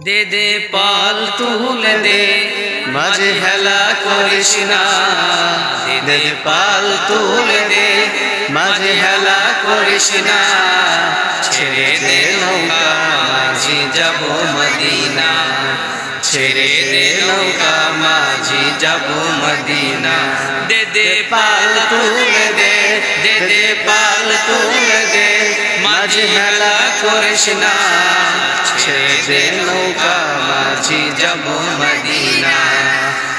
দে দে পাল তুলে দে মাঝে হেলা করিস না, দে দে পাল তুলে দে মাঝে হেলা করিস না, ছেড়ে দে নৌকা মাঝি যাব মদিনা, ছেড়ে দে নৌকা মাঝি যাব মদিনা। দে দে পাল তুলে দে, দে দে পাল তুলে দে মাঝে হেলা করিস না, ছেড়ে দে নৌকা মাঝি যাব মদিনা,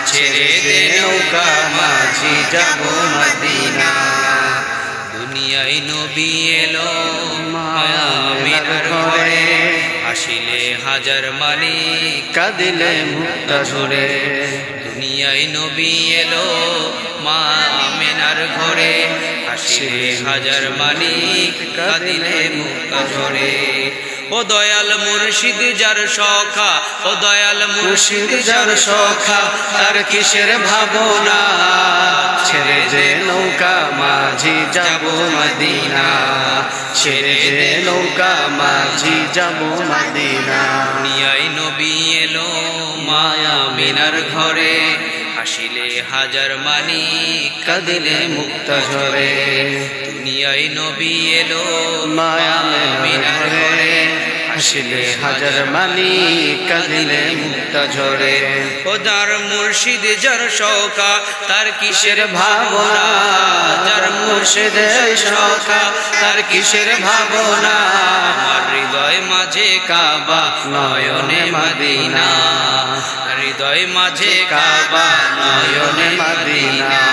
ছেড়ে দে নৌকা মাঝি যাব মদিনা। দুনিয়ায় নবী এলো আমিনার ঘরে, হাসিলে হাজার মালিক কাঁদিলে মুক্তা ঝরে। দুনিয়ায় নবী এলো মা আমিনার ঘরে, হাসিলে হাজার মালিক কাঁদিলে মুক্তা ঝরে। ও দয়াল মুর্শিদ যার সখা, ও দয়াল মুর্শিদ যার সখা, তার কিসের ভাবনা, ছেড়ে দে নৌকা মাঝি যাব মদিনা, ছেড়ে দে নৌকা মাঝি যাব মদিনা। দুনিয়ায় নবী এলো মায়া মিনার ঘরে, হাসিলে হাজার মালিক কাঁদিলে মুক্তা ঝরে। দুনিয়ায় নবী এলো মায়া মিনার ঘরে, হাসিলে হাজার মালিক কাঁদিলে মুক্তা ঝরে। ও যার মুর্শিদ যার সখা, তার কিসের ভাবনা, যার মুর্শিদ সখা, তার কিসের ভাবনা। আমার হৃদয় মাঝে কাবা, নয়নে মদিনা, হৃদয় মাঝে কাবা, নয়নে মদিনা।